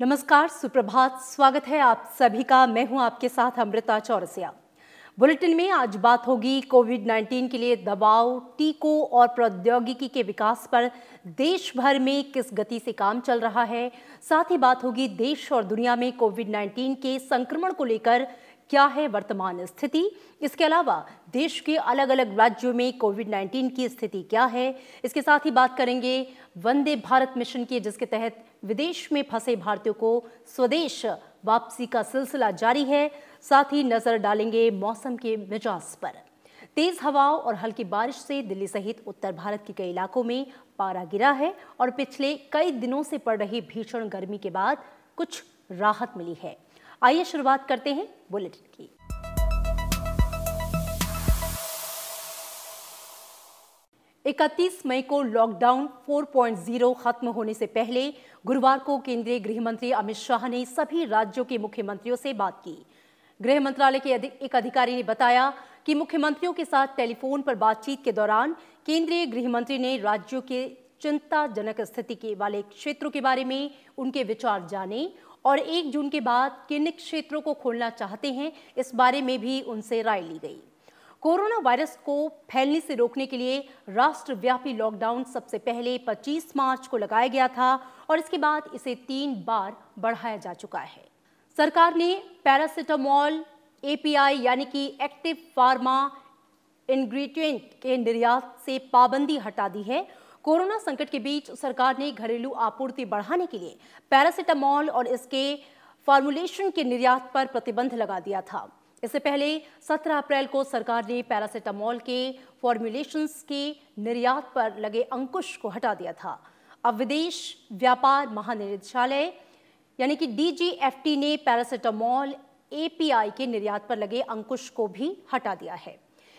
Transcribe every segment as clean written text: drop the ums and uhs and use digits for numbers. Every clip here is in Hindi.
नमस्कार, सुप्रभात। स्वागत है आप सभी का। मैं हूं आपके साथ अमृता चौरसिया। बुलेटिन में आज बात होगी कोविड-19 के लिए दवाओं, टीकों और प्रौद्योगिकी के विकास पर देश भर में किस गति से काम चल रहा है। साथ ही बात होगी देश और दुनिया में कोविड-19 के संक्रमण को लेकर क्या है वर्तमान स्थिति। इसके अलावा देश के अलग अलग राज्यों में कोविड-19 की स्थिति क्या है। इसके साथ ही बात करेंगे वंदे भारत मिशन की, जिसके तहत विदेश में फंसे भारतीयों को स्वदेश वापसी का सिलसिला जारी है। साथ ही नजर डालेंगे मौसम के मिजाज पर। तेज हवाओं और हल्की बारिश से दिल्ली सहित उत्तर भारत के कई इलाकों में पारा गिरा है और पिछले कई दिनों से पड़ रही भीषण गर्मी के बाद कुछ राहत मिली है। आइए शुरुआत करते हैं बुलेटिन की। इकतीस मई को लॉकडाउन 4.0 खत्म होने से पहले गुरुवार को केंद्रीय गृह मंत्री अमित शाह ने सभी राज्यों के मुख्यमंत्रियों से बात की। गृह मंत्रालय के एक अधिकारी ने बताया कि मुख्यमंत्रियों के साथ टेलीफोन पर बातचीत के दौरान केंद्रीय गृह मंत्री ने राज्यों के चिंताजनक स्थिति के वाले क्षेत्रों के बारे में उनके विचार जाने और 1 जून के बाद किन क्षेत्रों को खोलना चाहते हैं, इस बारे में भी उनसे राय ली गई। कोरोना वायरस को फैलने से रोकने के लिए राष्ट्रव्यापी लॉकडाउन सबसे पहले 25 मार्च को लगाया गया था और इसके बाद इसे 3 बार बढ़ाया जा चुका है। सरकार ने पैरासिटामोल एपीआई यानी कि एक्टिव फार्मा इंग्रेडिएंट के निर्यात से पाबंदी हटा दी है। कोरोना संकट के बीच सरकार ने घरेलू आपूर्ति बढ़ाने के लिए पैरासिटामोल और इसके फॉर्मुलेशन के निर्यात पर प्रतिबंध लगा दिया था। इससे पहले 17 अप्रैल को सरकार ने पैरासिटामोल के फॉर्मुलेशंस के निर्यात पर लगे अंकुश को हटा दिया था। अब विदेश व्यापार महानिदेशालय यानी कि डीजीएफटी ने पैरासिटामोल एपीआई के निर्यात पर लगे अंकुश को भी हटा दिया है।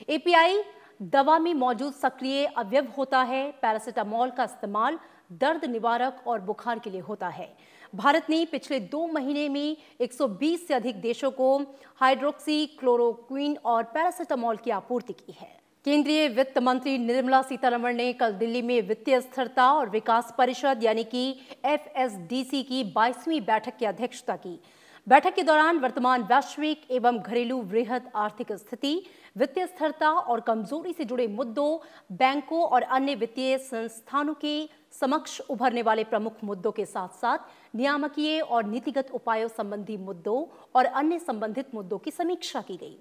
एपीआई दवा में मौजूद सक्रिय अवयव होता है। पैरासिटामोल का इस्तेमाल दर्द निवारक और बुखार के लिए होता है। भारत ने पिछले 2 महीने में 120 से अधिक देशों को हाइड्रोक्सी क्लोरोक्विन और पैरासिटामोल की आपूर्ति की है। केंद्रीय वित्त मंत्री निर्मला सीतारमण ने कल दिल्ली में वित्तीय स्थिरता और विकास परिषद यानी कि एफएसडीसी की 22वीं बैठक की अध्यक्षता की। बैठक के दौरान वर्तमान वैश्विक एवं घरेलू वृहद आर्थिक स्थिति, वित्तीय स्थिरता और कमजोरी से जुड़े मुद्दों, बैंकों और अन्य वित्तीय संस्थानों के समक्ष उभरने वाले प्रमुख मुद्दों के साथ साथ नियामकीय और नीतिगत उपायों संबंधी मुद्दों और अन्य संबंधित मुद्दों की समीक्षा की गई।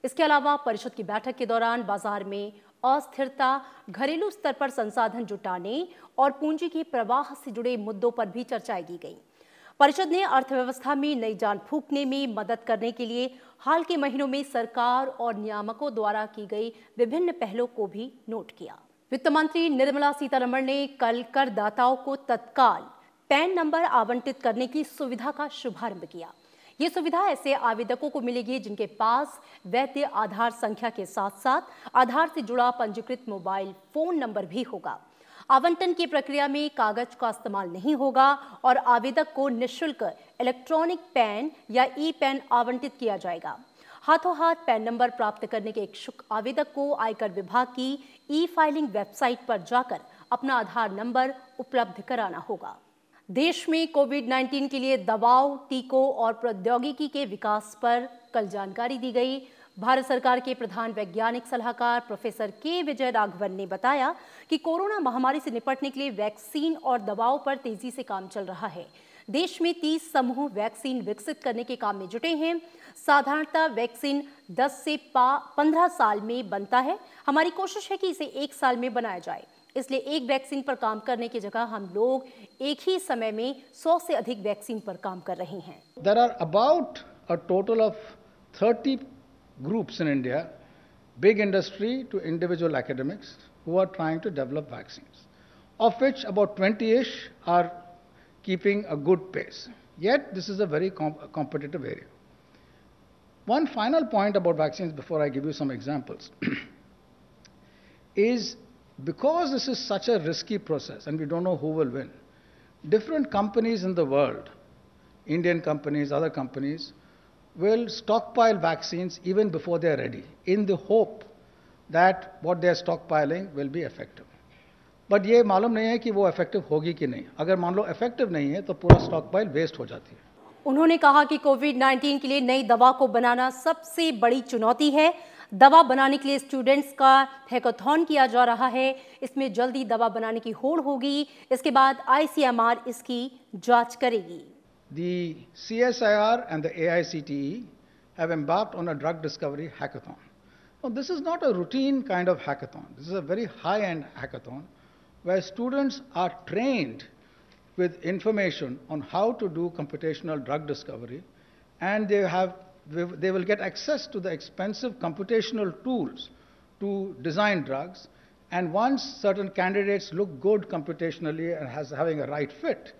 इसके अलावा परिषद की बैठक के दौरान बाजार में अस्थिरता, घरेलू स्तर पर संसाधन जुटाने और पूंजी के प्रवाह से जुड़े मुद्दों पर भी चर्चाएं की गई। परिषद ने अर्थव्यवस्था में नई जान फूंकने में मदद करने के लिए हाल के महीनों में सरकार और नियामकों द्वारा की गई विभिन्न पहलों को भी नोट किया। वित्त मंत्री निर्मला सीतारमण ने कल करदाताओं को तत्काल पैन नंबर आवंटित करने की सुविधा का शुभारंभ किया। ये सुविधा ऐसे आवेदकों को मिलेगी जिनके पास वैध आधार संख्या के साथ साथ आधार से जुड़ा पंजीकृत मोबाइल फोन नंबर भी होगा। आवंटन की प्रक्रिया में कागज का इस्तेमाल नहीं होगा और आवेदक को निःशुल्क इलेक्ट्रॉनिक पैन या ई पैन आवंटित किया जाएगा। हाथों हाथ पैन नंबर प्राप्त करने के इच्छुक आवेदक को आयकर विभाग की ई फाइलिंग वेबसाइट पर जाकर अपना आधार नंबर उपलब्ध कराना होगा। देश में कोविड-19 के लिए दवाओं, टीकों और प्रौद्योगिकी के विकास पर कल जानकारी दी गई। भारत सरकार के प्रधान वैज्ञानिक सलाहकार प्रोफेसर के विजय राघवन ने बताया कि कोरोना महामारी से निपटने के लिए वैक्सीन और दवाओं पर तेजी से काम चल रहा है। देश में 30 समूह वैक्सीन विकसित करने के काम में जुटे हैं। साधारणतः वैक्सीन 10 से 15 साल में बनता है। हमारी कोशिश है कि इसे 1 साल में बनाया जाए। इसलिए एक वैक्सीन पर काम करने की जगह हम लोग एक ही समय में 100 से अधिक वैक्सीन पर काम कर रहे हैं। There are about a total of 30 groups in India, big industry to individual academics, who are trying to develop vaccines, of which about 20-ish are keeping a good pace. Yet this is a very competitive area. One final point about vaccines before I give you some examples is because this is such a risky process and we don't know who will win, different companies in the world, Indian companies, other companies, will stockpile vaccines even before they are ready in the hope that what they are stockpiling will be effective. But ये मालूम नहीं है कि वो इफेक्टिव होगी कि नहीं। अगर मान लो इफेक्टिव नहीं है तो पूरा स्टॉक पाइल वेस्ट हो जाती है। उन्होंने कहा कि कोविड-19 के लिए नई दवा को बनाना सबसे बड़ी चुनौती है। दवा बनाने के लिए स्टूडेंट्स का हैकाथॉन किया जा रहा है। इसमें जल्दी दवा बनाने की होड़ होगी। इसके बाद ICMR इसकी जांच करेगी। The CSIR and the AICTE have embarked on a drug discovery hackathon. Now, this is not a routine kind of hackathon. This is a very high-end hackathon where students are trained with information on how to do computational drug discovery, and they will get access to the expensive computational tools to design drugs. And once certain candidates look good computationally and having a right fit,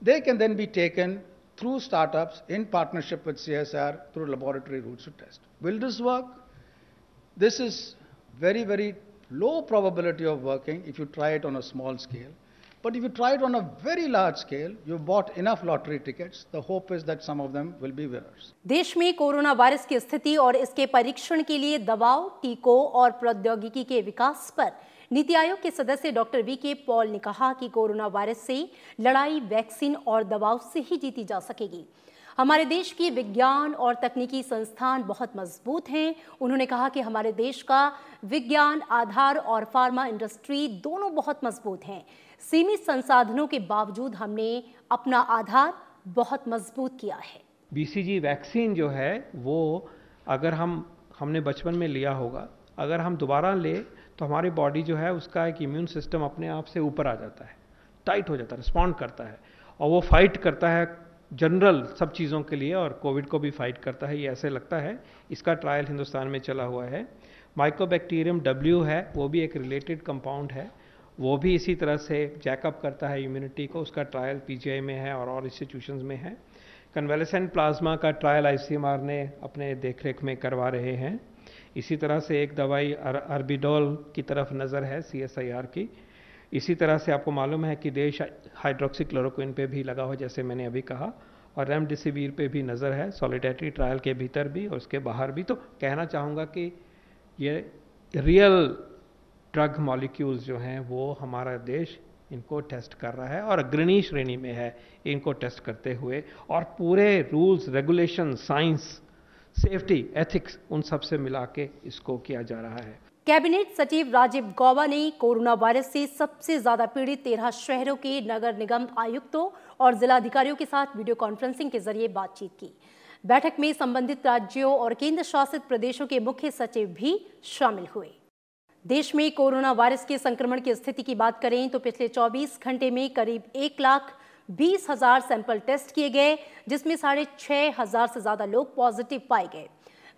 they can then be taken through startups in partnership with CSR through laboratory routes to test. Will this work? This is very, very low probability of working if you try it on a small scale. But if you try it on a very large scale, you've bought enough lottery tickets, the hope is that some of them will be winners. देश में कोरोना वायरस की स्थिति और इसके परीक्षण के लिए दवाओं, टीकों और प्रौद्योगिकी के विकास पर नीति आयोग के सदस्य डॉक्टर वी.के. पॉल ने कहा कि कोरोना वायरस से लड़ाई वैक्सीन और दवाओं से ही जीती जा सकेगी। हमारे देश की विज्ञान और तकनीकी संस्थान बहुत मजबूत हैं। उन्होंने कहा कि हमारे देश का विज्ञान आधार और फार्मा इंडस्ट्री दोनों बहुत मजबूत हैं। सीमित संसाधनों के बावजूद हमने अपना आधार बहुत मजबूत किया है। BCG वैक्सीन जो है वो अगर हमने बचपन में लिया होगा, अगर हम दोबारा ले तो हमारी बॉडी जो है उसका एक इम्यून सिस्टम अपने आप से ऊपर आ जाता है, टाइट हो जाता है, रिस्पॉन्ड करता है और वो फाइट करता है जनरल सब चीज़ों के लिए और कोविड को भी फाइट करता है। ये ऐसे लगता है। इसका ट्रायल हिंदुस्तान में चला हुआ है। माइकोबैक्टीरियम W है, वो भी एक रिलेटेड कंपाउंड है, वो भी इसी तरह से जैकअप करता है इम्यूनिटी को। उसका ट्रायल PGI में है और इंस्टीट्यूशंस में है। कन्वेलेसेंट प्लाज्मा का ट्रायल ICMR ने अपने देखरेख में करवा रहे हैं। इसी तरह से एक दवाई अर्बिडोल की तरफ नज़र है CSIR की। इसी तरह से आपको मालूम है कि देश हाइड्रोक्सीक्लोरोक्विन पे भी लगा हो, जैसे मैंने अभी कहा, और रेमडेसिविर पे भी नज़र है, सॉलिडेटरी ट्रायल के भीतर भी और उसके बाहर भी। तो कहना चाहूँगा कि ये रियल ड्रग मॉलिक्यूल्स जो हैं वो हमारा देश इनको टेस्ट कर रहा है और अग्रणी श्रेणी में है इनको टेस्ट करते हुए, और पूरे rules, regulation, science, safety, ethics उन सब से मिला के इसको किया जा रहा है। कैबिनेट सचिव राजीव गौबा ने कोरोना वायरस से सबसे ज्यादा पीड़ित 13 शहरों के नगर निगम आयुक्तों और जिलाधिकारियों के साथ वीडियो कॉन्फ्रेंसिंग के जरिए बातचीत की। बैठक में संबंधित राज्यों और केंद्र शासित प्रदेशों के मुख्य सचिव भी शामिल हुए। देश में कोरोना वायरस के संक्रमण की स्थिति की बात करें तो पिछले 24 घंटे में करीब 1,20,000 सैंपल टेस्ट किए गए, जिसमें 6,500 से ज्यादा लोग पॉजिटिव पाए गए।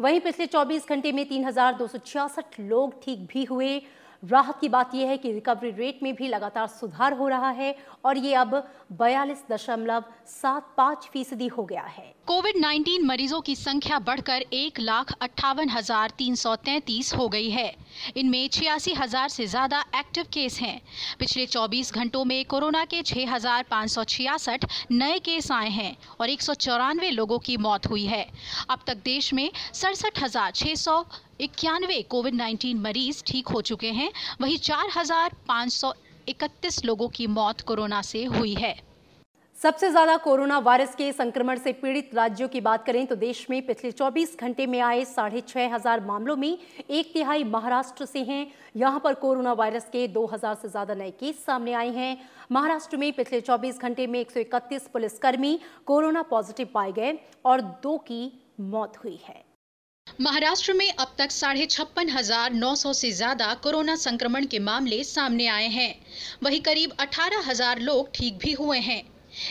वहीं पिछले 24 घंटे में 3,266 लोग ठीक भी हुए। राहत की बात यह है कि रिकवरी रेट में भी लगातार सुधार हो रहा है और ये अब 42.75% हो गया है। कोविड-19 मरीजों की संख्या बढ़कर 1,58,333 हो गई है। इनमें 86,000 से ज्यादा एक्टिव केस हैं। पिछले 24 घंटों में कोरोना के 6,566 नए केस आए हैं और 194 लोगों की मौत हुई है। अब तक देश में 67,691 कोविड-19 मरीज ठीक हो चुके हैं। वहीं 4,531 लोगों की मौत कोरोना से हुई है। सबसे ज्यादा कोरोना वायरस के संक्रमण से पीड़ित राज्यों की बात करें तो देश में पिछले 24 घंटे में आए 6,500 मामलों में 1/3 महाराष्ट्र से हैं। यहां पर कोरोना वायरस के 2,000 से ज्यादा नए केस सामने आए हैं। महाराष्ट्र में पिछले 24 घंटे में 131 पुलिसकर्मी कोरोना पॉजिटिव पाए गए और 2 की मौत हुई है। महाराष्ट्र में अब तक 56,900 से ज्यादा कोरोना संक्रमण के मामले सामने आए हैं। वहीं करीब 18,000 लोग ठीक भी हुए हैं।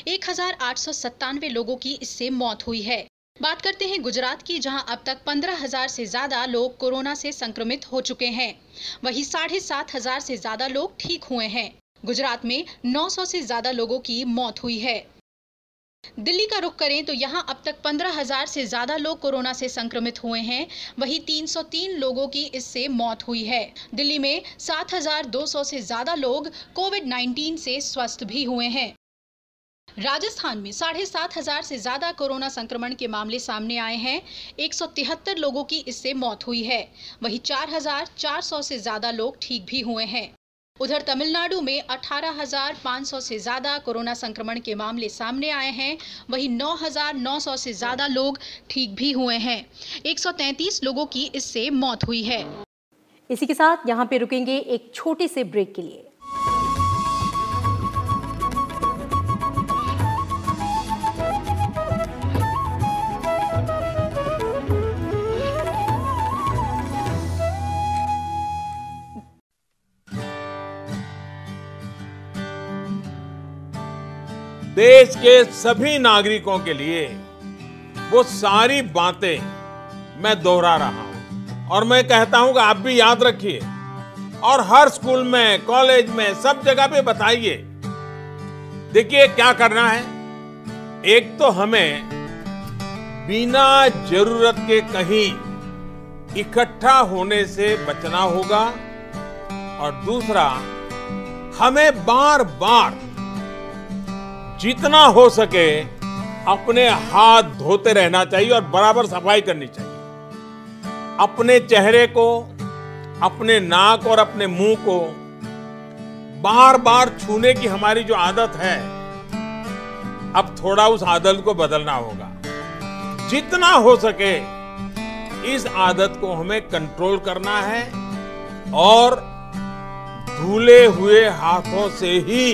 1,897 लोगों की इससे मौत हुई है। बात करते हैं गुजरात की, जहां अब तक 15,000 से ज्यादा लोग कोरोना से संक्रमित हो चुके हैं। वहीं 7,500 से ज्यादा लोग ठीक हुए हैं। गुजरात में 900 से ज्यादा लोगों की मौत हुई है। दिल्ली का रुख करें तो यहां अब तक 15,000 से ज्यादा लोग कोरोना से संक्रमित हुए हैं। वहीं 303 लोगों की इससे मौत हुई है। दिल्ली में 7,200 से ज्यादा लोग कोविड-19 से स्वस्थ भी हुए हैं। राजस्थान में 7,500 से ज्यादा कोरोना संक्रमण के मामले सामने आए हैं। 173 लोगों की इससे मौत हुई है। वहीं 4,400 से ज्यादा लोग ठीक भी हुए हैं। उधर तमिलनाडु में 18,500 से ज्यादा कोरोना संक्रमण के मामले सामने आए हैं। वहीं 9,900 से ज्यादा लोग ठीक भी हुए हैं। 133 लोगों की इससे मौत हुई है। इसी के साथ यहाँ पे रुकेंगे एक छोटे से ब्रेक के लिए। देश के सभी नागरिकों के लिए वो सारी बातें मैं दोहरा रहा हूं और मैं कहता हूं कि आप भी याद रखिए और हर स्कूल में, कॉलेज में, सब जगह पे बताइए। देखिए क्या करना है। एक तो हमें बिना जरूरत के कहीं इकट्ठा होने से बचना होगा और दूसरा हमें बार बार जितना हो सके अपने हाथ धोते रहना चाहिए और बराबर सफाई करनी चाहिए। अपने चेहरे को, अपने नाक और अपने मुंह को बार बार छूने की हमारी जो आदत है, अब थोड़ा उस आदत को बदलना होगा। जितना हो सके इस आदत को हमें कंट्रोल करना है और धुले हुए हाथों से ही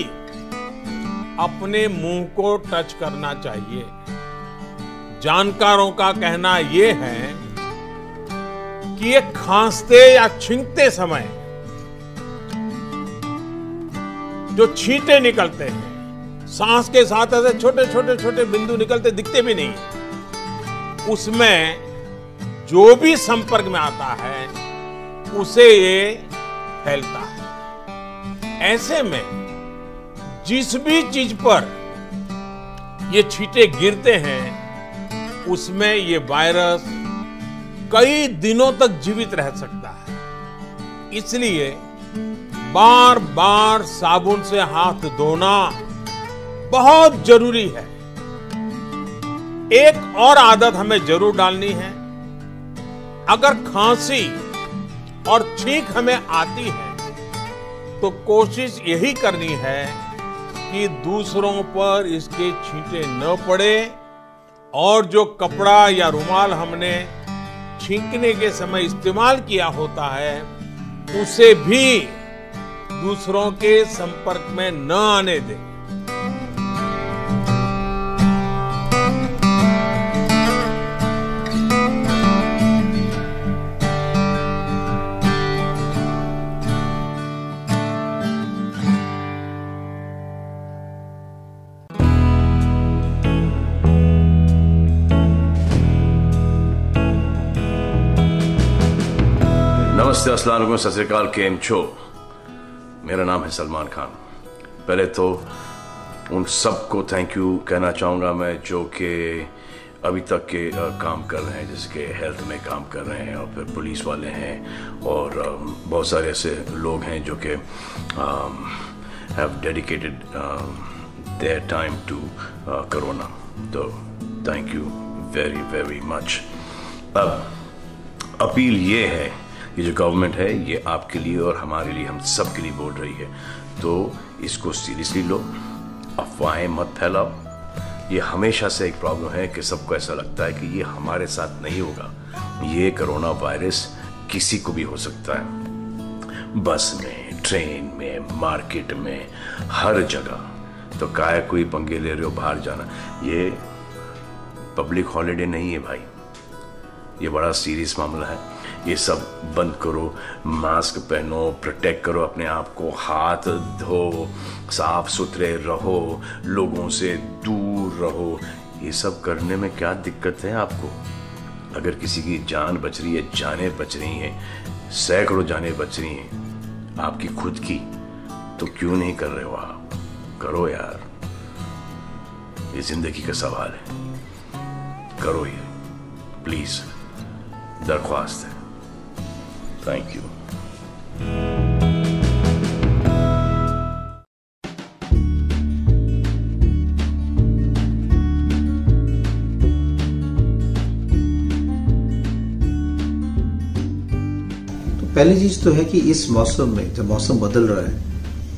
अपने मुंह को टच करना चाहिए। जानकारों का कहना यह है कि ये खांसते या छींकते समय जो छींटे निकलते हैं, सांस के साथ ऐसे छोटे छोटे छोटे बिंदु निकलते दिखते भी नहीं, उसमें जो भी संपर्क में आता है उसे ये फैलता है। ऐसे में जिस भी चीज पर ये छींटे गिरते हैं उसमें ये वायरस कई दिनों तक जीवित रह सकता है। इसलिए बार बार साबुन से हाथ धोना बहुत जरूरी है। एक और आदत हमें जरूर डालनी है। अगर खांसी और छींक हमें आती है तो कोशिश यही करनी है कि दूसरों पर इसके छींटे न पड़े और जो कपड़ा या रुमाल हमने छींकने के समय इस्तेमाल किया होता है उसे भी दूसरों के संपर्क में न आने दें। नमस्ते, अस्सलाम वालेकुम, सत श्री अकाल, केम छो। मेरा नाम है सलमान खान। पहले तो उन सबको थैंक यू कहना चाहूँगा मैं जो कि अभी तक के काम कर रहे हैं, जैसे कि हेल्थ में काम कर रहे हैं और फिर पुलिस वाले हैं और बहुत सारे ऐसे लोग हैं जो कि have dedicated their time to corona. तो thank you very very much. अब अपील ये है कि जो गवर्नमेंट है ये आपके लिए और हमारे लिए, हम सब के लिए बोल रही है, तो इसको सीरियसली लो, अफवाहें मत फैलाओ। ये हमेशा से एक प्रॉब्लम है कि सबको ऐसा लगता है कि ये हमारे साथ नहीं होगा। ये कोरोना वायरस किसी को भी हो सकता है, बस में, ट्रेन में, मार्केट में, हर जगह। तो काहे कोई पंगे ले रहे हो बाहर जाना। ये पब्लिक हॉलीडे नहीं है भाई, ये बड़ा सीरियस मामला है। ये सब बंद करो, मास्क पहनो, प्रोटेक्ट करो अपने आप को, हाथ धो, साफ सुथरे रहो, लोगों से दूर रहो। ये सब करने में क्या दिक्कत है आपको? अगर किसी की जान बच रही है, जानें बच रही हैं, सैकड़ों जानें बच रही हैं आपकी खुद की, तो क्यों नहीं कर रहे हो आप? करो यार, ये जिंदगी का सवाल है, करो ये प्लीज, दरख्वास्त है। Thank you. पहली चीज तो है कि इस मौसम में जब मौसम बदल रहा है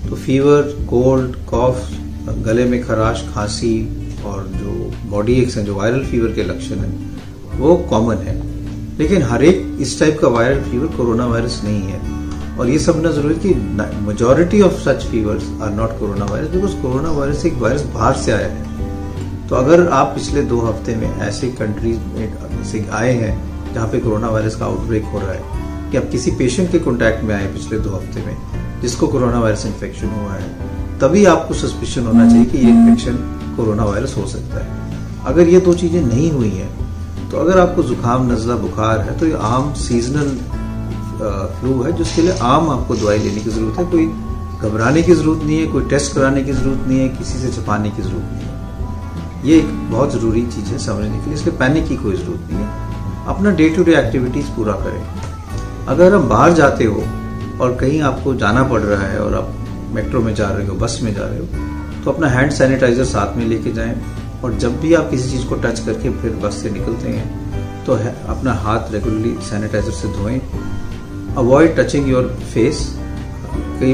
तो फीवर, कोल्ड, कॉफ, गले में खराश, खांसी और जो बॉडी एक्स हैं, जो वायरल फीवर के लक्षण हैं, वो कॉमन है। लेकिन हर एक इस टाइप का वायरल फीवर कोरोना वायरस नहीं है। और ये समझना जरूरी है कि majority of such fevers are not corona virus, because corona virus एक वायरस बाहर से आया है। तो अगर आप पिछले 2 हफ्ते में ऐसे कंट्रीज में से आए हैं जहाँ पे कोरोना वायरस का आउटब्रेक हो रहा है, कि आप किसी पेशेंट के कॉन्टैक्ट में आए पिछले 2 हफ्ते में जिसको कोरोना वायरस इन्फेक्शन हुआ है, तभी आपको सस्पिशन होना चाहिए कि ये इन्फेक्शन कोरोना वायरस हो सकता है। अगर ये 2 चीजें नहीं हुई हैं, तो अगर आपको जुकाम, नजला, बुखार है, तो ये आम सीजनल फ्लू है, जिसके लिए आम आपको दवाई लेने की जरूरत है। कोई घबराने की जरूरत नहीं है, कोई टेस्ट कराने की जरूरत नहीं है, किसी से छिपाने की जरूरत नहीं है। ये एक बहुत जरूरी चीज है समझने के लिए, इसलिए पैनिक की कोई जरूरत नहीं है। अपना डे टू डे एक्टिविटीज पूरा करें। अगर आप बाहर जाते हो और कहीं आपको जाना पड़ रहा है और आप मेट्रो में जा रहे हो, बस में जा रहे हो, तो अपना हैंड सैनिटाइजर साथ में लेके जाएं। और जब भी आप किसी चीज को टच करके फिर बस से निकलते हैं, तो अपना हाथ रेगुलरली सैनिटाइजर से धोएं। Avoid touching your face. कई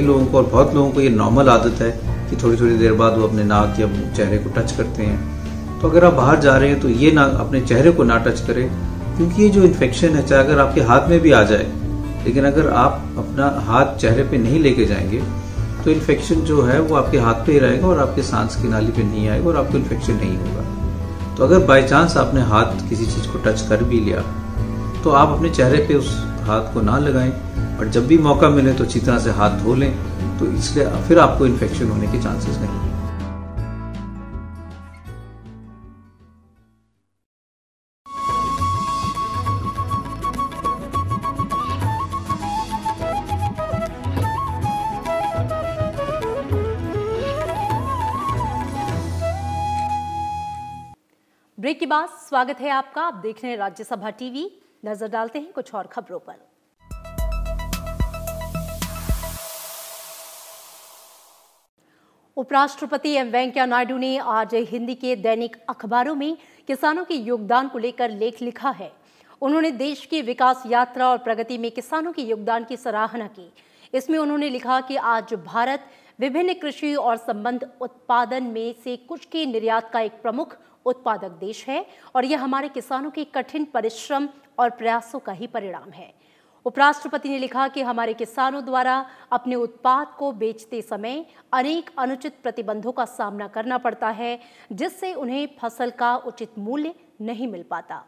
लोगों को और बहुत लोगों को ये नॉर्मल आदत है कि थोड़ी थोड़ी देर बाद वो अपने नाक या चेहरे को टच करते हैं। तो अगर आप बाहर जा रहे हैं तो ये ना अपने चेहरे को ना टच करें, क्योंकि ये जो इन्फेक्शन है, चाहे अगर आपके हाथ में भी आ जाए, लेकिन अगर आप अपना हाथ चेहरे पे नहीं लेके जाएंगे तो इन्फेक्शन जो है वो आपके हाथ पे ही रहेगा और आपके सांस की नाली पे नहीं आएगा और आपको इन्फेक्शन नहीं होगा। तो अगर बाय चांस आपने हाथ किसी चीज को टच कर भी लिया, तो आप अपने चेहरे पे उस हाथ को ना लगाएं, और जब भी मौका मिले तो अच्छी तरह से हाथ धो लें, तो इसलिए फिर आपको इन्फेक्शन होने के चांसेस नहीं है। ब्रेक के बाद स्वागत है आपका। आप देख रहे हैं राज्यसभा टीवी। नजर डालते हैं कुछ और खबरों पर। उपराष्ट्रपति एम वेंकैया नायडू ने आज हिंदी के दैनिक अखबारों में किसानों के योगदान को लेकर लेख लिखा है। उन्होंने देश की विकास यात्रा और प्रगति में किसानों के योगदान की सराहना की। इसमें उन्होंने लिखा कि आज भारत विभिन्न कृषि और संबद्ध उत्पादन में से कुछ के निर्यात का एक प्रमुख उत्पादक देश है और यह हमारे किसानों के कठिन परिश्रम और प्रयासों का ही परिणाम है। उपराष्ट्रपति ने लिखा कि हमारे किसानों द्वारा अपने उत्पाद को बेचते समय अनेक अनुचित प्रतिबंधों का सामना करना पड़ता है, जिससे उन्हें फसल का उचित मूल्य नहीं मिल पाता।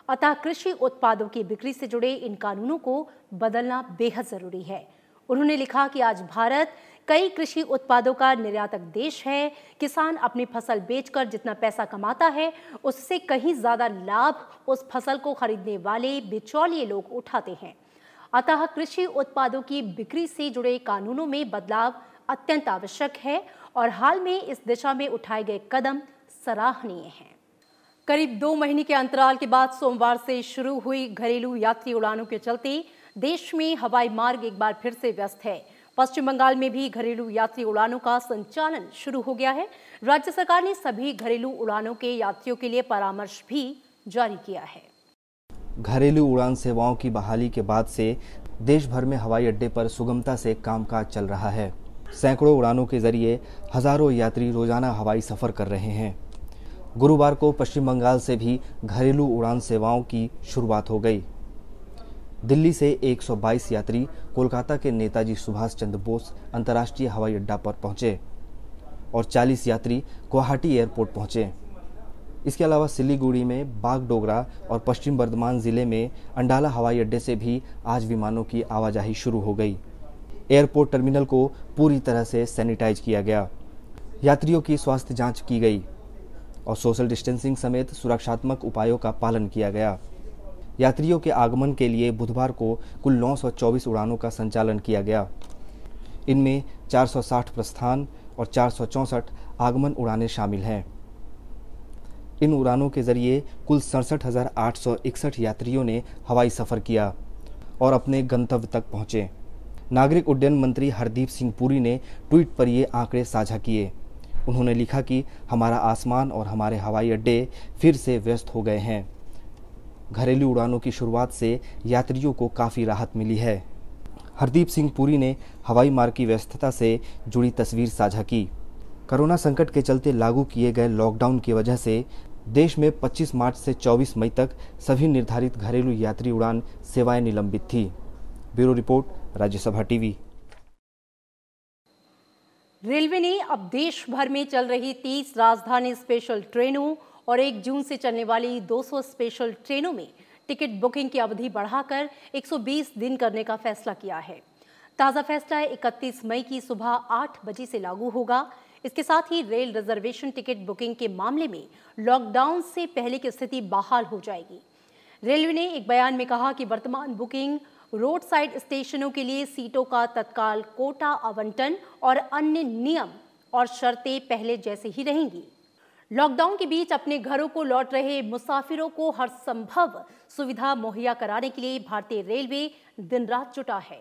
अतः कृषि उत्पादों की बिक्री से जुड़े इन कानूनों को बदलना बेहद जरूरी है। उन्होंने लिखा कि आज भारत कई कृषि उत्पादों का निर्यातक देश है। किसान अपनी फसल बेचकर जितना पैसा कमाता है, उससे कहीं ज्यादा लाभ उस फसल को खरीदने वाले बिचौलिए लोग उठाते हैं। अतः कृषि उत्पादों की बिक्री से जुड़े कानूनों में बदलाव अत्यंत आवश्यक है और हाल में इस दिशा में उठाए गए कदम सराहनीय हैं। करीब 2 महीने के अंतराल के बाद सोमवार से शुरू हुई घरेलू यात्री उड़ानों के चलते देश में हवाई मार्ग एक बार फिर से व्यस्त है। पश्चिम बंगाल में भी घरेलू यात्री उड़ानों का संचालन शुरू हो गया है। राज्य सरकार ने सभी घरेलू उड़ानों के यात्रियों के लिए परामर्श भी जारी किया है। घरेलू उड़ान सेवाओं की बहाली के बाद से देश भर में हवाई अड्डे पर सुगमता से कामकाज चल रहा है। सैकड़ों उड़ानों के जरिए हजारों यात्री रोजाना हवाई सफर कर रहे हैं। गुरुवार को पश्चिम बंगाल से भी घरेलू उड़ान सेवाओं की शुरुआत हो गई। दिल्ली से 122 यात्री कोलकाता के नेताजी सुभाष चंद्र बोस अंतर्राष्ट्रीय हवाई अड्डा पर पहुंचे और 40 यात्री गुवाहाटी एयरपोर्ट पहुंचे। इसके अलावा सिलीगुड़ी में बागडोगरा और पश्चिम बर्धमान जिले में अंडाला हवाई अड्डे से भी आज विमानों की आवाजाही शुरू हो गई। एयरपोर्ट टर्मिनल को पूरी तरह से सैनिटाइज किया गया। यात्रियों की स्वास्थ्य जांच की गई और सोशल डिस्टेंसिंग समेत सुरक्षात्मक उपायों का पालन किया गया। यात्रियों के आगमन के लिए बुधवार को कुल 924 उड़ानों का संचालन किया गया। इनमें 460 प्रस्थान और 464 आगमन उड़ानें शामिल हैं। इन उड़ानों के जरिए कुल 67,861 यात्रियों ने हवाई सफर किया और अपने गंतव्य तक पहुंचे। नागरिक उड्डयन मंत्री हरदीप सिंह पुरी ने ट्वीट पर ये आंकड़े साझा किए। उन्होंने लिखा कि हमारा आसमान और हमारे हवाई अड्डे फिर से व्यस्त हो गए हैं। घरेलू उड़ानों की शुरुआत से यात्रियों को काफ़ी राहत मिली है। हरदीप सिंह पुरी ने हवाई मार्ग की व्यस्तता से जुड़ी तस्वीर साझा की। कोरोना संकट के चलते लागू किए गए लॉकडाउन की वजह से देश में 25 मार्च से 24 मई तक सभी निर्धारित घरेलू यात्री उड़ान सेवाएं निलंबित थी। Bureau report, Rajya Sabha TV. Railway ने अब देश भर में चल रही 30 राजधानी स्पेशल ट्रेनों और 1 जून से चलने वाली 200 स्पेशल ट्रेनों में टिकट बुकिंग की अवधि बढ़ाकर 120 दिन करने का फैसला किया है। ताज़ा फैसला 31 मई की सुबह 8 बजे से लागू होगा। इसके साथ ही रेल रिजर्वेशन टिकट बुकिंग के मामले में लॉकडाउन से पहले की स्थिति बहाल हो जाएगी। रेलवे ने एक बयान में कहा कि वर्तमान बुकिंग, रोड साइड स्टेशनों के लिए सीटों का तत्काल कोटा आवंटन और अन्य नियम और शर्तें पहले जैसे ही रहेंगी। लॉकडाउन के बीच अपने घरों को लौट रहे मुसाफिरों को हर संभव सुविधा मुहैया कराने के लिए भारतीय रेलवे दिन रात जुटा है।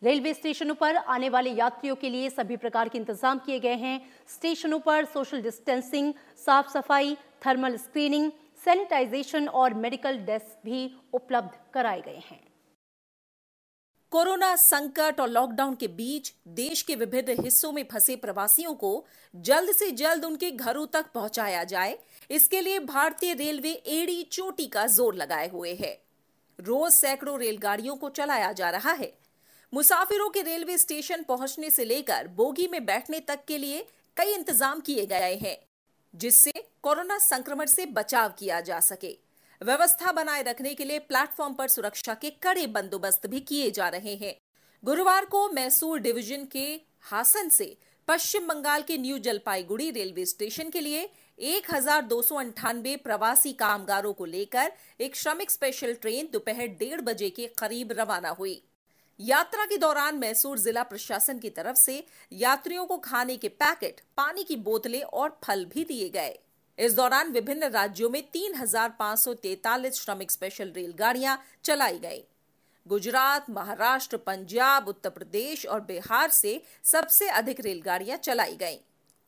रेलवे स्टेशनों पर आने वाले यात्रियों के लिए सभी प्रकार के इंतजाम किए गए हैं। स्टेशनों पर सोशल डिस्टेंसिंग, साफ सफाई, थर्मल स्क्रीनिंग, सैनिटाइजेशन और मेडिकल डेस्क भी उपलब्ध कराए गए हैं। कोरोना संकट और लॉकडाउन के बीच देश के विभिन्न हिस्सों में फंसे प्रवासियों को जल्द से जल्द उनके घरों तक पहुंचाया जाए, इसके लिए भारतीय रेलवे एड़ी चोटी का जोर लगाए हुए है। रोज सैकड़ों रेलगाड़ियों को चलाया जा रहा है। मुसाफिरों के रेलवे स्टेशन पहुंचने से लेकर बोगी में बैठने तक के लिए कई इंतजाम किए गए हैं, जिससे कोरोना संक्रमण से बचाव किया जा सके। व्यवस्था बनाए रखने के लिए प्लेटफॉर्म पर सुरक्षा के कड़े बंदोबस्त भी किए जा रहे हैं। गुरुवार को मैसूर डिवीजन के हासन से पश्चिम बंगाल के न्यू जलपाईगुड़ी रेलवे स्टेशन के लिए 1298 प्रवासी कामगारों को लेकर एक श्रमिक स्पेशल ट्रेन दोपहर 1:30 बजे के करीब रवाना हुई। यात्रा के दौरान मैसूर जिला प्रशासन की तरफ से यात्रियों को खाने के पैकेट, पानी की बोतलें और फल भी दिए गए। इस दौरान विभिन्न राज्यों में 3543 श्रमिक स्पेशल रेलगाड़ियां चलाई गई। गुजरात, महाराष्ट्र, पंजाब, उत्तर प्रदेश और बिहार से सबसे अधिक रेलगाड़ियां चलाई गईं।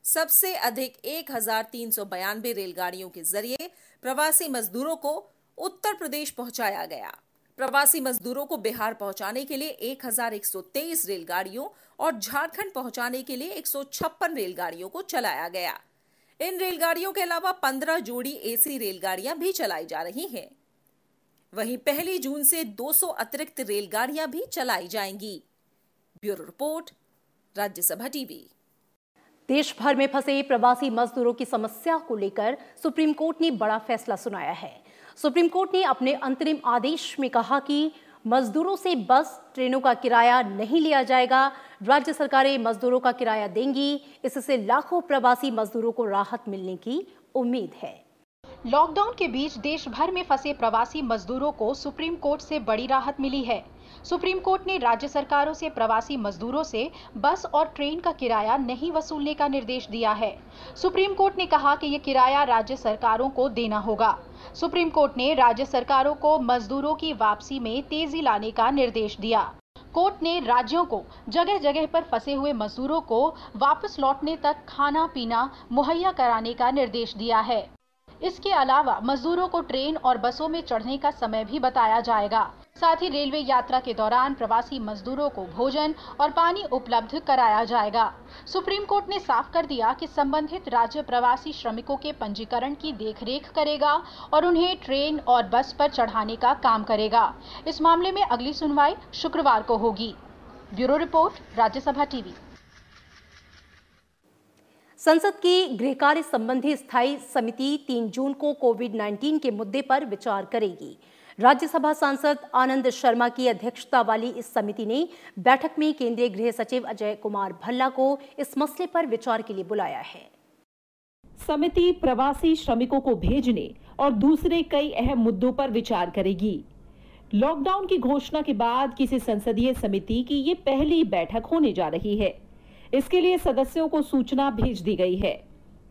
सबसे अधिक 1392 रेलगाड़ियों के जरिए प्रवासी मजदूरों को उत्तर प्रदेश पहुंचाया गया। प्रवासी मजदूरों को बिहार पहुंचाने के लिए 1123 रेलगाड़ियों और झारखंड पहुंचाने के लिए 156 रेलगाड़ियों को चलाया गया। इन रेलगाड़ियों के अलावा 15 जोड़ी एसी रेलगाड़ियां भी चलाई जा रही हैं। वहीं 1 जून से 200 अतिरिक्त रेलगाड़ियां भी चलाई जाएंगी। Bureau report, Rajya Sabha TV. देश भर में फंसे प्रवासी मजदूरों की समस्या को लेकर सुप्रीम कोर्ट ने बड़ा फैसला सुनाया है। सुप्रीम कोर्ट ने अपने अंतरिम आदेश में कहा कि मजदूरों से बस, ट्रेनों का किराया नहीं लिया जाएगा। राज्य सरकारें मजदूरों का किराया देंगी। इससे लाखों प्रवासी मजदूरों को राहत मिलने की उम्मीद है। लॉकडाउन के बीच देश भर में फंसे प्रवासी मजदूरों को सुप्रीम कोर्ट से बड़ी राहत मिली है। सुप्रीम कोर्ट ने राज्य सरकारों से प्रवासी मजदूरों से बस और ट्रेन का किराया नहीं वसूलने का निर्देश दिया है। सुप्रीम कोर्ट ने कहा कि यह किराया राज्य सरकारों को देना होगा। सुप्रीम कोर्ट ने राज्य सरकारों को मजदूरों की वापसी में तेजी लाने का निर्देश दिया। कोर्ट ने राज्यों को जगह जगह पर फंसे हुए मजदूरों को वापस लौटने तक खाना पीना मुहैया कराने का निर्देश दिया है। इसके अलावा मजदूरों को ट्रेन और बसों में चढ़ने का समय भी बताया जाएगा। साथ ही रेलवे यात्रा के दौरान प्रवासी मजदूरों को भोजन और पानी उपलब्ध कराया जाएगा। सुप्रीम कोर्ट ने साफ कर दिया कि संबंधित राज्य प्रवासी श्रमिकों के पंजीकरण की देखरेख करेगा और उन्हें ट्रेन और बस पर चढ़ाने का काम करेगा। इस मामले में अगली सुनवाई शुक्रवार को होगी। Bureau report, Rajya Sabha TV. संसद की गृह कार्य संबंधी स्थायी समिति 3 जून को कोविड-19 के मुद्दे पर विचार करेगी। राज्यसभा सांसद आनंद शर्मा की अध्यक्षता वाली इस समिति ने बैठक में केंद्रीय गृह सचिव अजय कुमार भल्ला को इस मसले पर विचार के लिए बुलाया है। समिति प्रवासी श्रमिकों को भेजने और दूसरे कई अहम मुद्दों पर विचार करेगी। लॉकडाउन की घोषणा के बाद किसी संसदीय समिति की ये पहली बैठक होने जा रही है। इसके लिए सदस्यों को सूचना भेज दी गई है।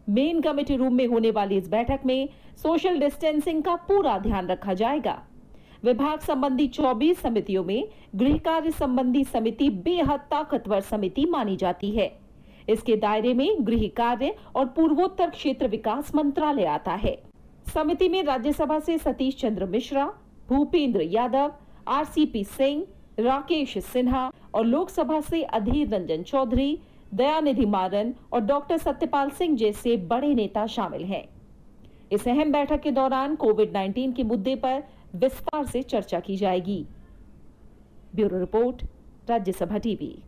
मेन कमेटी रूम में होने वाली इस बैठक में सोशल डिस्टेंसिंग का पूरा ध्यान रखा जाएगा। विभाग संबंधी 24 समितियों में गृह कार्य संबंधी समिति बेहद ताकतवर समिति मानी जाती है। इसके दायरे में गृह कार्य और पूर्वोत्तर क्षेत्र विकास मंत्रालय आता है। समिति में राज्यसभा से सतीश चंद्र मिश्रा, भूपेंद्र यादव, आरसीपी सिंह, राकेश सिन्हा और लोकसभा से अधीर रंजन चौधरी, दयानिधि मारन और डॉक्टर सत्यपाल सिंह जैसे बड़े नेता शामिल हैं। इस अहम बैठक के दौरान कोविड-19 के मुद्दे पर विस्तार से चर्चा की जाएगी। Bureau report, Rajya Sabha TV.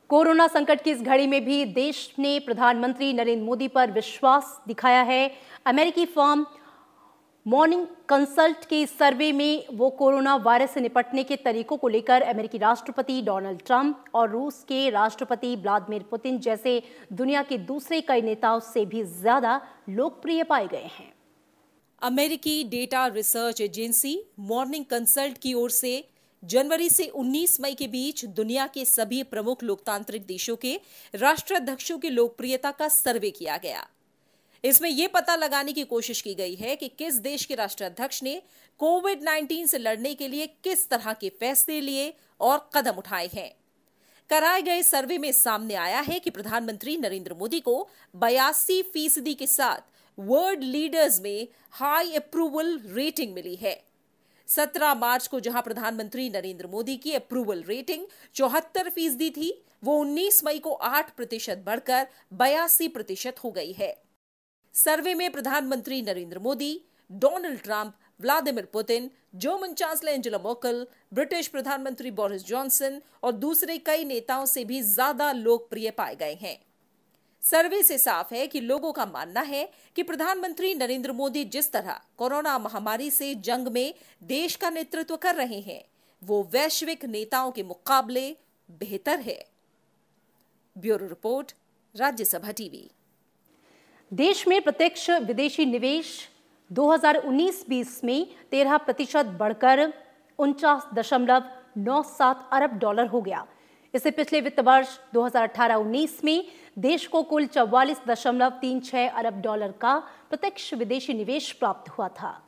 Corona संकट की इस घड़ी में भी देश ने प्रधानमंत्री नरेंद्र मोदी पर विश्वास दिखाया है। अमेरिकी फर्म मॉर्निंग कंसल्ट के सर्वे में वो कोरोना वायरस से निपटने के तरीकों को लेकर अमेरिकी राष्ट्रपति डोनाल्ड ट्रंप और रूस के राष्ट्रपति व्लादिमीर पुतिन जैसे दुनिया के दूसरे कई नेताओं से भी ज्यादा लोकप्रिय पाए गए हैं। अमेरिकी data research agency morning consult की ओर से जनवरी से 19 मई के बीच दुनिया के सभी प्रमुख लोकतांत्रिक देशों के राष्ट्राध्यक्षों की लोकप्रियता का सर्वे किया गया। इसमें यह पता लगाने की कोशिश की गई है कि किस देश के राष्ट्राध्यक्ष ने कोविड-19 से लड़ने के लिए किस तरह के फैसले लिए और कदम उठाए हैं। कराए गए सर्वे में सामने आया है कि प्रधानमंत्री नरेंद्र मोदी को 82% के साथ वर्ल्ड लीडर्स में हाई अप्रूवल रेटिंग मिली है। 17 मार्च को जहां प्रधानमंत्री नरेंद्र मोदी की अप्रूवल रेटिंग 74% थी, वो 19 मई को 8% बढ़कर 82% हो गई है। सर्वे में प्रधानमंत्री Narendra Modi, Donald Trump, Vladimir Putin, German chancellor Angela Merkel, British प्रधानमंत्री बोरिस जॉनसन और दूसरे कई नेताओं से भी ज्यादा लोकप्रिय पाए गए हैं। सर्वे से साफ है कि लोगों का मानना है कि प्रधानमंत्री नरेंद्र मोदी जिस तरह कोरोना महामारी से जंग में देश का नेतृत्व कर रहे हैं, वो वैश्विक नेताओं के मुकाबले बेहतर है। Bureau report, Rajya Sabha TV. देश में प्रत्यक्ष विदेशी निवेश 2019-20 में 13% बढ़कर 49.97 अरब डॉलर हो गया। इससे पिछले वित्त वर्ष 2018-19 में देश को कुल 44.36 अरब डॉलर का प्रत्यक्ष विदेशी निवेश प्राप्त हुआ था।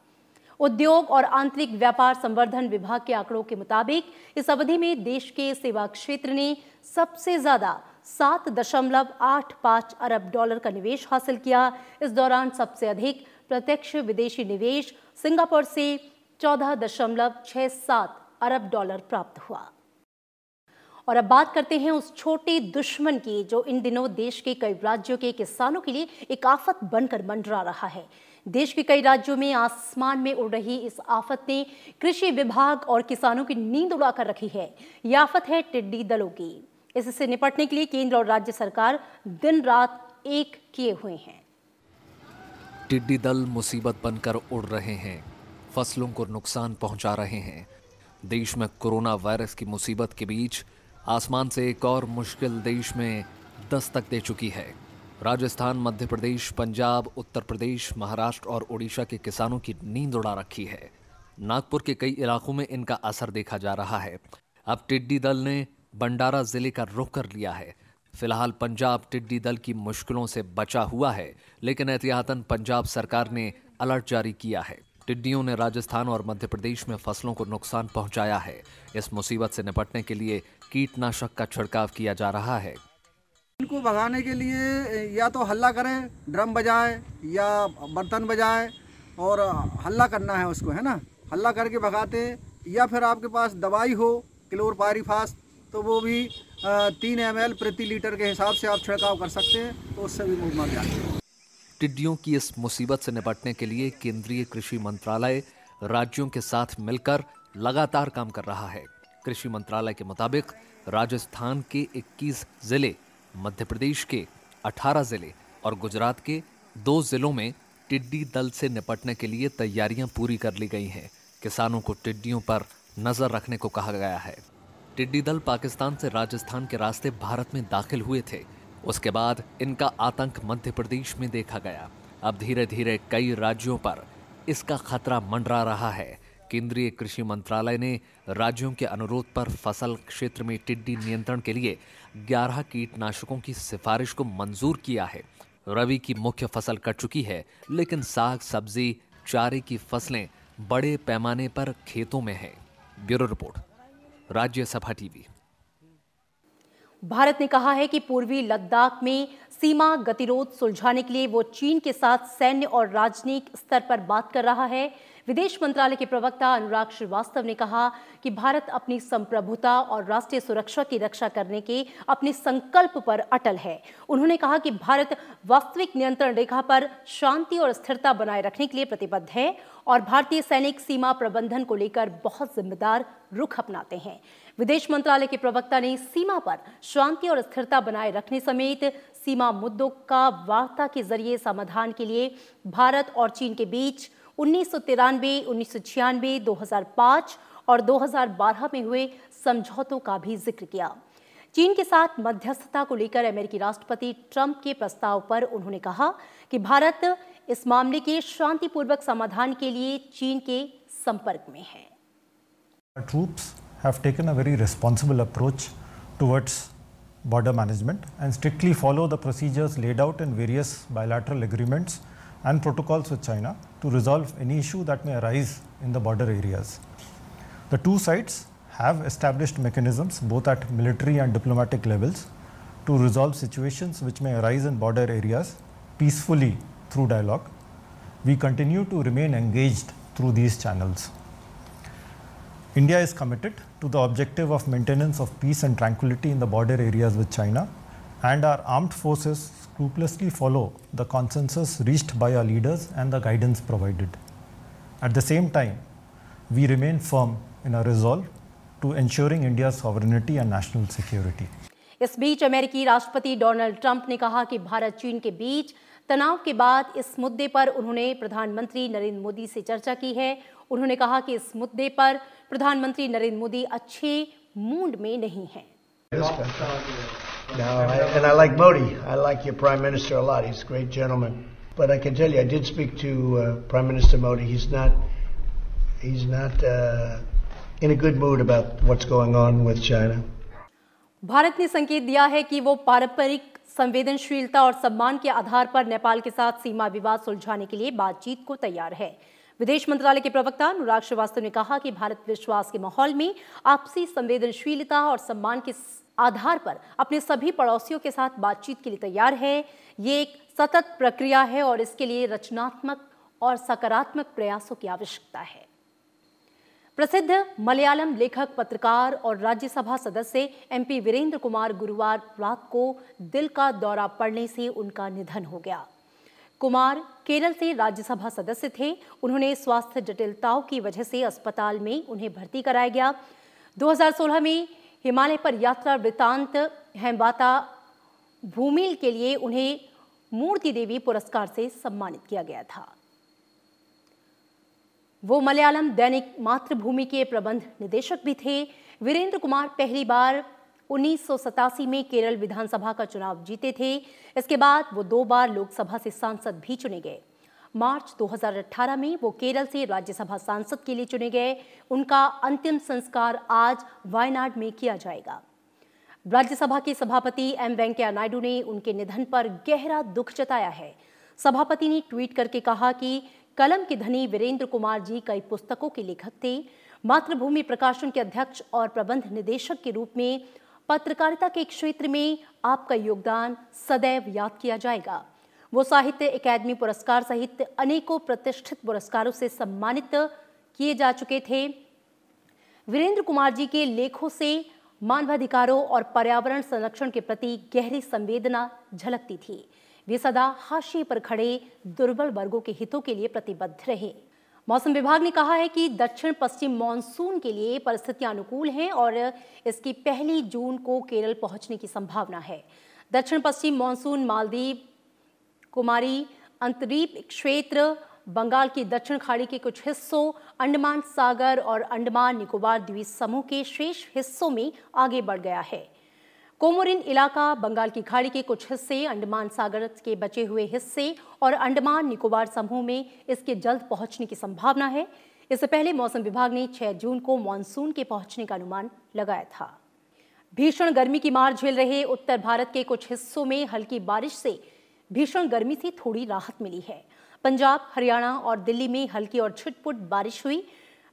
उद्योग और आंतरिक व्यापार संवर्धन विभाग के आंकड़ों के मुताबिक इस अवधि में देश के सेवा क्षेत्र ने सबसे ज्यादा 7.85 अरब डॉलर का निवेश हासिल किया। इस दौरान सबसे अधिक प्रत्यक्ष विदेशी निवेश सिंगापुर से 14.67 अरब डॉलर प्राप्त हुआ। और अब बात करते हैं उस छोटे दुश्मन की जो इन दिनों देश के कई राज्यों के किसानों के लिए एक आफत बनकर मंडरा रहा है। देश के कई राज्यों में आसमान में उड़ रही इस आफत ने कृषि विभाग और किसानों की नींद उड़ाकर रखी है। यह आफत है टिड्डी दलों की। इससे निपटने के लिए केंद्र और राज्य सरकार दिन रात एक किए हुए हैं। टिड्डी दल मुसीबत बनकर उड़ रहे हैं, फसलों को नुकसान पहुंचा रहे हैं। देश में कोरोना वायरस की मुसीबत के बीच आसमान से एक और मुश्किल देश में दस्तक दे चुकी है। राजस्थान, मध्य प्रदेश, पंजाब, उत्तर प्रदेश, महाराष्ट्र और ओडिशा के किसानों की नींद उड़ा रखी है। नागपुर के कई इलाकों में इनका असर देखा जा रहा है। अब टिड्डी दल ने भंडारा जिले का रुख कर लिया है। फिलहाल पंजाब टिड्डी दल की मुश्किलों से बचा हुआ है, लेकिन एहतियातन पंजाब सरकार ने अलर्ट जारी किया है। टिड्डियों ने राजस्थान और मध्य प्रदेश में फसलों को नुकसान पहुंचाया है। इस मुसीबत से निपटने के लिए कीटनाशक का छिड़काव किया जा रहा है। इनको भगाने के लिए या तो हल्ला करें, ड्रम बजाए या बर्तन बजाए और हल्ला करना है उसको, है ना। हल्ला करके भगाते, या फिर आपके पास दवाई हो क्लोरपायरीफास, तो वो भी 3 ml प्रति लीटर के हिसाब से आप छिड़काव कर सकते हैं, तो उससे भी वो मर जाते हैं। टिड्डियों की इस मुसीबत से निपटने के लिए केंद्रीय कृषि मंत्रालय राज्यों के साथ मिलकर लगातार काम कर रहा है। कृषि मंत्रालय के मुताबिक राजस्थान के 21 जिले, मध्य प्रदेश के 18 जिले और गुजरात के 2 जिलों में टिड्डी दल से निपटने के लिए तैयारियां पूरी कर ली गई हैं। किसानों को टिड्डियों पर नजर रखने को कहा गया है। टिड्डी दल पाकिस्तान से राजस्थान के रास्ते भारत में दाखिल हुए थे। उसके बाद इनका आतंक मध्य प्रदेश में देखा गया। अब धीरे धीरे कई राज्यों पर इसका खतरा मंडरा रहा है। केंद्रीय कृषि मंत्रालय ने राज्यों के अनुरोध पर फसल क्षेत्र में टिड्डी नियंत्रण के लिए 11 कीटनाशकों की सिफारिश को मंजूर किया है। रबी की मुख्य फसल कट चुकी है, लेकिन साग, सब्जी, चारे की फसलें बड़े पैमाने पर खेतों में है। Bureau report, Rajya Sabha TV. Bharat ने कहा है कि पूर्वी लद्दाख में सीमा गतिरोध सुलझाने के लिए वो चीन के साथ सैन्य और राजनयिक स्तर पर बात कर रहा है। विदेश मंत्रालय के प्रवक्ता अनुराग श्रीवास्तव ने कहा कि भारत अपनी संप्रभुता और राष्ट्रीय सुरक्षा की रक्षा करने के अपने संकल्प पर अटल है। उन्होंने कहा कि भारत वास्तविक नियंत्रण रेखा पर शांति और स्थिरता बनाए रखने के लिए प्रतिबद्ध है और भारतीय सैनिक सीमा प्रबंधन को लेकर बहुत जिम्मेदार रुख अपनाते हैं। विदेश मंत्रालय के प्रवक्ता ने सीमा पर शांति और स्थिरता बनाए रखने समेत सीमा मुद्दों का वार्ता के जरिए समाधान के लिए भारत और चीन के बीच 1993, 1996, 2005 और 2012 में हुए समझौतों का भी जिक्र किया। चीन के साथ मध्यस्थता को लेकर अमेरिकी राष्ट्रपति ट्रंप के प्रस्ताव पर उन्होंने कहा कि भारत इस मामले के शांतिपूर्वक समाधान के लिए चीन के संपर्क में है। Troops have taken a very responsible approach towards border management and strictly follow the procedures laid out in various bilateral agreements and protocols with China to resolve any issue that may arise in the border areas. The two sides have established mechanisms both at military and diplomatic levels to resolve situations which may arise in border areas peacefully through dialogue. We continue to remain engaged through these channels. India is committed to the objective of maintenance of peace and tranquility in the border areas with China, and our armed forces scrupulously follow the consensus reached by our leaders and the guidance provided. At the same time, we remain firm in our resolve to ensuring India's sovereignty and national security. इस बीच अमेरिकी राष्ट्रपति डोनाल्ड ट्रंप ने कहा कि भारत चीन के बीच तनाव के बाद इस मुद्दे पर उन्होंने प्रधानमंत्री नरेंद्र मोदी से चर्चा की है। उन्होंने कहा कि इस मुद्दे पर प्रधानमंत्री नरेंद्र मोदी अच्छे मूड में नहीं हैं। No, and I like Modi. I like your Prime Minister a lot. He's a great gentleman. But I can tell you, I did speak to Prime Minister Modi. He's not in a good mood about what's going on with China. Bharat ने संकेत दिया है कि वो पारंपरिक संवेदनशीलता और सम्मान के आधार पर नेपाल के साथ सीमा विवाद सुलझाने के लिए बातचीत को तैयार है। विदेश मंत्रालय के प्रवक्ता अनुराग श्रीवास्तव ने कहा कि भारत विश्वास के माहौल में आपसी संवेदनशीलता और सम्मान के आधार पर अपने सभी पड़ोसियों के साथ बातचीत के लिए तैयार है। ये एक सतत प्रक्रिया है और इसके लिए रचनात्मक और सकारात्मक प्रयासों की आवश्यकता है। प्रसिद्ध मलयालम लेखक, पत्रकार और राज्यसभा सदस्य MP वीरेंद्र कुमार गुरुवार रात को दिल का दौरा पड़ने से उनका निधन हो गया। कुमार केरल से राज्यसभा सदस्य थे। उन्होंने स्वास्थ्य जटिलताओं की वजह से अस्पताल में उन्हें भर्ती कराया गया। 2016 में हिमालय पर यात्रा वृत्तांत हेमबाता भूमिल के लिए उन्हें मूर्ति देवी पुरस्कार से सम्मानित किया गया था। वो मलयालम दैनिक मातृभूमि के प्रबंध निदेशक भी थे। वीरेंद्र कुमार पहली बार 1987 में केरल विधानसभा का चुनाव जीते थे। इसके बाद वो 2 बार लोकसभा से सांसद भी चुने गए। मार्च 2018 में वो केरल से राज्यसभा सांसद के लिए चुने गए। उनका अंतिम संस्कार आज वायनाड में किया जाएगा। राज्यसभा के सभापति M वेंकैया नायडू ने उनके निधन पर गहरा दुख जताया है। सभापति ने ट्वीट करके कहा कि कलम के धनी वीरेंद्र कुमार जी कई पुस्तकों के लेखक थे। मातृभूमि प्रकाशन के अध्यक्ष और प्रबंध निदेशक के रूप में पत्रकारिता के क्षेत्र में आपका योगदान सदैव याद किया जाएगा। वो साहित्य अकादमी पुरस्कार सहित अनेकों प्रतिष्ठित पुरस्कारों से सम्मानित किए जा चुके थे। वीरेंद्र कुमार जी के लेखों से मानवाधिकारों और पर्यावरण संरक्षण के प्रति गहरी संवेदना झलकती थी। वे सदा हाशिए पर खड़े दुर्बल वर्गों के हितों के लिए प्रतिबद्ध रहे। मौसम विभाग ने कहा है कि दक्षिण पश्चिम मानसून के लिए परिस्थितियां अनुकूल हैं और इसकी 1 जून को केरल पहुंचने की संभावना है। दक्षिण पश्चिम मानसून मालदीव, कुमारी अंतरीप क्षेत्र, बंगाल की दक्षिण खाड़ी के कुछ हिस्सों, अंडमान सागर और अंडमान निकोबार द्वीप समूह के शेष हिस्सों में आगे बढ़ गया है। कोमोरिन इलाका, बंगाल की खाड़ी के कुछ हिस्से, अंडमान सागर के बचे हुए हिस्से और अंडमान निकोबार समूह में इसके जल्द पहुंचने की संभावना है। इससे पहले मौसम विभाग ने 6 जून को मानसून के पहुंचने का अनुमान लगाया था। भीषण गर्मी की मार झेल रहे उत्तर भारत के कुछ हिस्सों में हल्की बारिश से भीषण गर्मी से थोड़ी राहत मिली है। पंजाब, हरियाणा और दिल्ली में हल्की और छिटपुट बारिश हुई।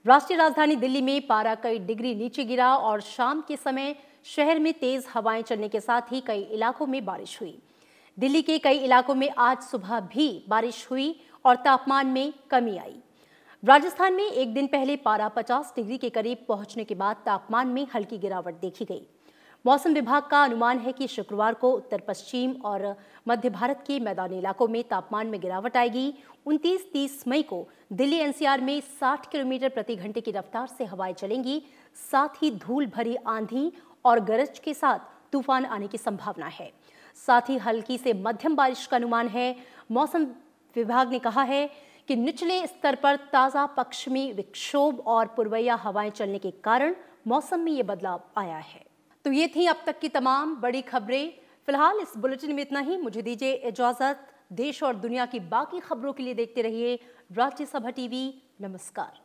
राष्ट्रीय राजधानी दिल्ली में पारा कई डिग्री नीचे गिरा और शाम के समय शहर में तेज हवाएं चलने के साथ ही कई इलाकों में बारिश हुई। दिल्ली के कई इलाकों में आज सुबह भी बारिश हुई और तापमान में कमी आई। राजस्थान में एक दिन पहले पारा 50 डिग्री के करीब पहुंचने के बाद तापमान में हल्की गिरावट देखी गई। मौसम विभाग का अनुमान है कि शुक्रवार को उत्तर पश्चिम और मध्य भारत के मैदानी इलाकों में तापमान में गिरावट आएगी। 29-30 मई को दिल्ली एनसीआर में 60 किलोमीटर प्रति घंटे की रफ्तार से हवाएं चलेंगी। साथ ही धूल भरी आंधी और गरज के साथ तूफान आने की संभावना है। साथ ही हल्की से मध्यम बारिश का अनुमान है। मौसम विभाग ने कहा है कि निचले स्तर पर ताजा पश्चिमी विक्षोभ और पूर्वैया हवाएं चलने के कारण मौसम में ये बदलाव आया है। तो ये थी अब तक की तमाम बड़ी खबरें। फिलहाल इस बुलेटिन में इतना ही। मुझे दीजिए इजाजत। देश और दुनिया की बाकी खबरों के लिए देखते रहिए राज्यसभा टीवी। नमस्कार।